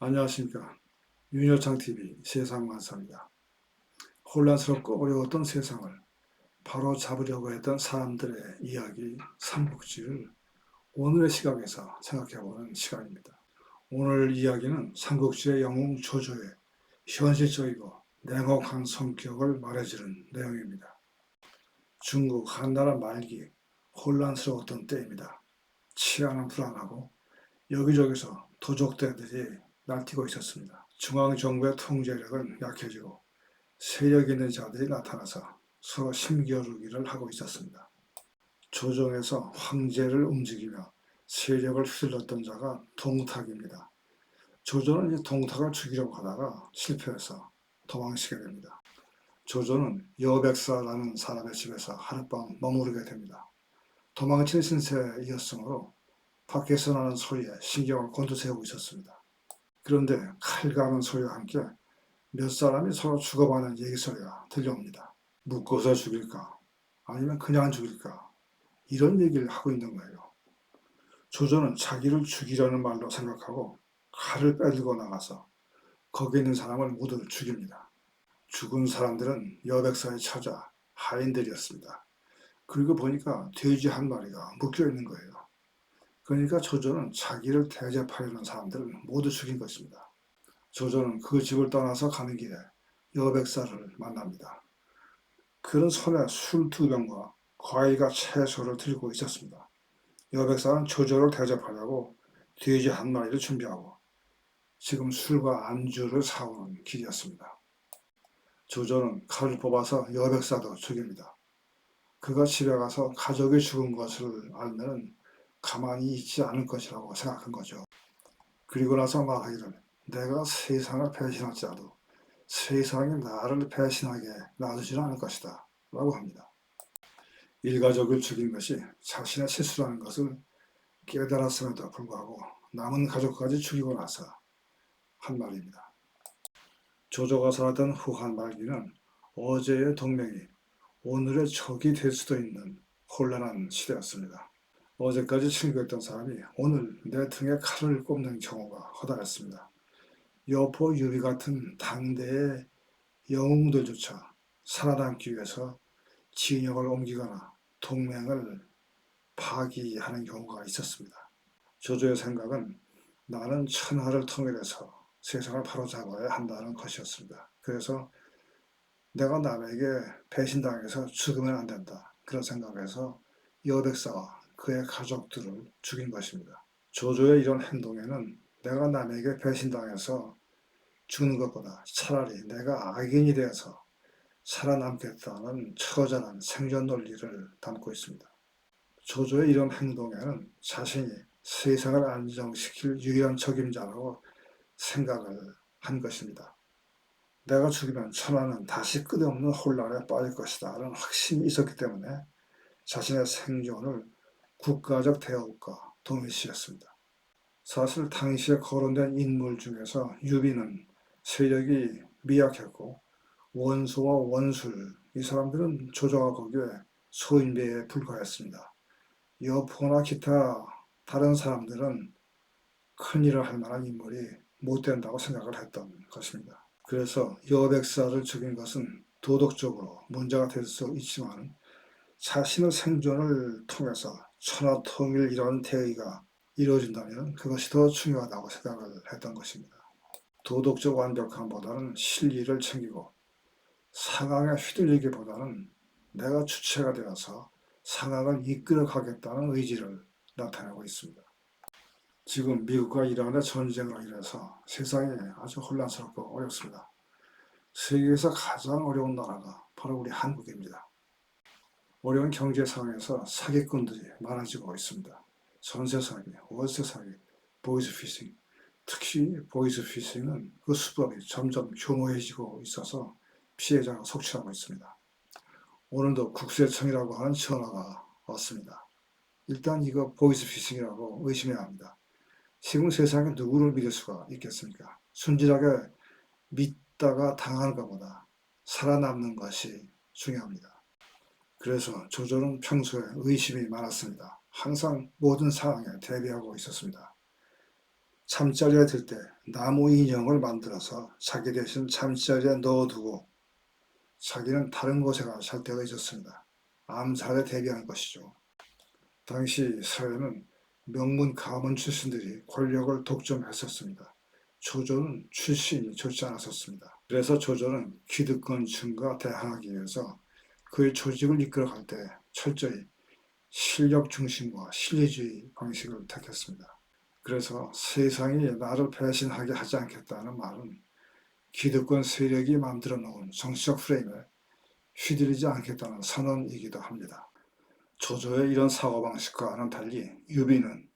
안녕하십니까. 윤여창TV 세상만사입니다. 혼란스럽고 어려웠던 세상을 바로 잡으려고 했던 사람들의 이야기 삼국지를 오늘의 시각에서 생각해보는 시간입니다. 오늘 이야기는 삼국지의 영웅 조조의 현실적이고 냉혹한 성격을 말해주는 내용입니다. 중국 한나라 말기 혼란스러웠던 때입니다. 치안은 불안하고 여기저기서 도적대들이 날뛰고 있었습니다. 중앙정부의 통제력은 약해지고 세력 있는 자들이 나타나서 서로 심겨루기를 하고 있었습니다. 조정에서 황제를 움직이며 세력을 휘둘렀던 자가 동탁입니다. 조조는 이 동탁을 죽이려고 하다가 실패해서 도망치게 됩니다. 조조는 여백사라는 사람의 집에서 하룻밤 머무르게 됩니다. 도망친 신세이었으므로 밖에서 나는 소리에 신경을 곤두세우고 있었습니다. 그런데 칼 가는 소리와 함께 몇 사람이 서로 주고받는 얘기소리가 들려옵니다. 묶어서 죽일까? 아니면 그냥 죽일까? 이런 얘기를 하고 있는 거예요. 조조는 자기를 죽이려는 말로 생각하고 칼을 빼들고 나가서 거기 있는 사람을 모두 죽입니다. 죽은 사람들은 여백사에 찾아 하인들이었습니다. 그리고 보니까 돼지 한 마리가 묶여 있는 거예요. 그러니까 조조는 자기를 대접하려는 사람들을 모두 죽인 것입니다. 조조는 그 집을 떠나서 가는 길에 여백사를 만납니다. 그는 손에 술 2병과 과일과 채소를 들고 있었습니다. 여백사는 조조를 대접하려고 돼지 한 마리를 준비하고 지금 술과 안주를 사오는 길이었습니다. 조조는 칼을 뽑아서 여백사도 죽입니다. 그가 집에 가서 가족이 죽은 것을 알면 가만히 있지 않을 것이라고 생각한 거죠. 그리고 나서 말하기를 내가 세상을 배신할지라도 세상이 나를 배신하게 놔두지는 않을 것이다 라고 합니다. 일가족을 죽인 것이 자신의 실수라는 것을 깨달았음에도 불구하고 남은 가족까지 죽이고 나서 한 말입니다. 조조가 살았던 후한 말기는 어제의 동맹이 오늘의 적이 될 수도 있는 혼란한 시대였습니다. 어제까지 친구였던 사람이 오늘 내 등에 칼을 꼽는 경우가 허다했습니다. 여포 유비 같은 당대의 영웅들조차 살아남기 위해서 진영을 옮기거나 동맹을 파기하는 경우가 있었습니다. 조조의 생각은 나는 천하를 통일해서 세상을 바로잡아야 한다는 것이었습니다. 그래서 내가 남에게 배신당해서 죽으면 안 된다. 그런 생각에서 여백사와 그의 가족들을 죽인 것입니다. 조조의 이런 행동에는 내가 남에게 배신당해서 죽는 것보다 차라리 내가 악인이 되어서 살아남겠다는 처절한 생존 논리를 담고 있습니다. 조조의 이런 행동에는 자신이 세상을 안정시킬 유일한 적임자라고 생각을 한 것입니다. 내가 죽이면 천하는 다시 끝없는 혼란에 빠질 것이다 라는 확신이 있었기 때문에 자신의 생존을 국가적 대업과 동일시했습니다. 사실 당시에 거론된 인물 중에서 유비는 세력이 미약했고 원소와 원술 이 사람들은 조조가 거기에 소인배에 불과했습니다. 여포나 기타 다른 사람들은 큰일을 할 만한 인물이 못 된다고 생각을 했던 것입니다. 그래서 여백사를 죽인 것은 도덕적으로 문제가 될 수 있지만 자신의 생존을 통해서 천하통일 이런 대의가 이루어진다면 그것이 더 중요하다고 생각을 했던 것입니다. 도덕적 완벽함보다는 실리를 챙기고 상황에 휘둘리기보다는 내가 주체가 되어서 상황을 이끌어 가겠다는 의지를 나타내고 있습니다. 지금 미국과 이란의 전쟁으로 인해서 세상이 아주 혼란스럽고 어렵습니다. 세계에서 가장 어려운 나라가 바로 우리 한국입니다. 어려운 경제 상황에서 사기꾼들이 많아지고 있습니다. 전세 사기, 월세 사기, 보이스피싱, 특히 보이스피싱은 그 수법이 점점 교모해지고 있어서 피해자가 속출하고 있습니다. 오늘도 국세청이라고 하는 전화가 왔습니다. 일단 이거 보이스피싱이라고 의심해야 합니다. 지금 세상에 누구를 믿을 수가 있겠습니까? 순진하게 믿다가 당하는 것보다 살아남는 것이 중요합니다. 그래서 조조는 평소에 의심이 많았습니다. 항상 모든 상황에 대비하고 있었습니다. 잠자리에 들 때 나무 인형을 만들어서 자기 대신 잠자리에 넣어두고 자기는 다른 곳에 가서 잘 때가 있었습니다. 암살에 대비한 것이죠. 당시 사회는 명문 가문 출신들이 권력을 독점했었습니다. 조조는 출신이 좋지 않았었습니다. 그래서 조조는 기득권층과 대항하기 위해서 그의 조직을 이끌어갈 때 철저히 실력 중심과 신뢰주의 방식을 택했습니다. 그래서 세상이 나를 배신하게 하지 않겠다는 말은 기득권 세력이 만들어 놓은 정치적 프레임에 휘둘리지 않겠다는 선언이기도 합니다. 조조의 이런 사고방식과는 달리 유비는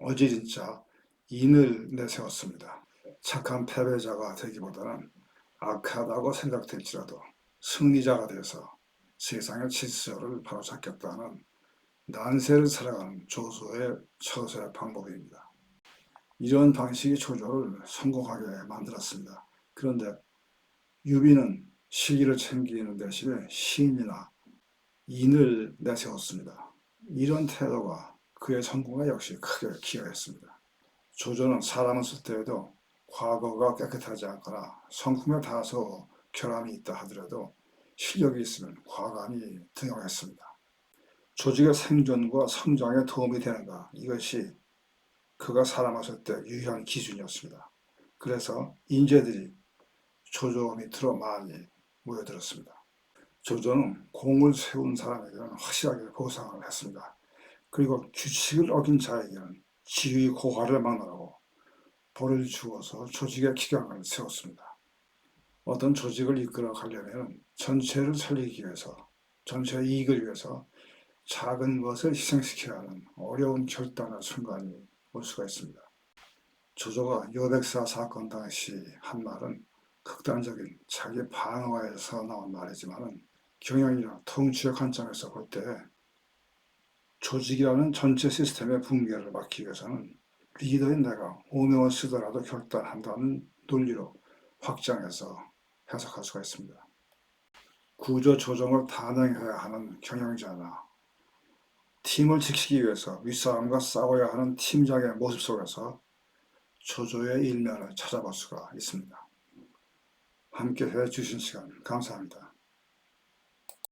어지린자 인을 내세웠습니다. 착한 패배자가 되기보다는 악하다고 생각될지라도 승리자가 되어서 세상의 질서를 바로잡겠다는 난세를 살아가는 조조의 처세의 방법입니다. 이런 방식이 조조를 성공하게 만들었습니다. 그런데 유비는 실기를 챙기는 대신에 신이나 인을 내세웠습니다. 이런 태도가 그의 성공에 역시 크게 기여했습니다. 조조는 사람을 쓸 때에도 과거가 깨끗하지 않거나 성품에 다소 결함이 있다 하더라도 실력이 있으면 과감히 등용했습니다. 조직의 생존과 성장에 도움이 되는가, 이것이 그가 살아왔을 때 유일한 기준이었습니다. 그래서 인재들이 조조 밑으로 많이 모여들었습니다. 조조는 공을 세운 사람에게는 확실하게 보상을 했습니다. 그리고 규칙을 어긴 자에게는 지위 고하를 막론하고 벌을 주어서 조직의 기강을 세웠습니다. 어떤 조직을 이끌어 가려면 전체를 살리기 위해서, 전체의 이익을 위해서 작은 것을 희생시켜야 하는 어려운 결단의 순간이 올 수가 있습니다. 조조가 여백사 사건 당시 한 말은 극단적인 자기 방어에서 나온 말이지만 경영이나 통치의 관점에서 볼 때 조직이라는 전체 시스템의 붕괴를 막기 위해서는 리더인 내가 오명을 쓰더라도 결단한다는 논리로 확장해서 해석할 수가 있습니다. 구조 조정을 단행해야 하는 경영자나 팀을 지키기 위해서 윗사람과 싸워야 하는 팀장의 모습 속에서 조조의 일면을 찾아볼 수가 있습니다. 함께 해주신 시간 감사합니다.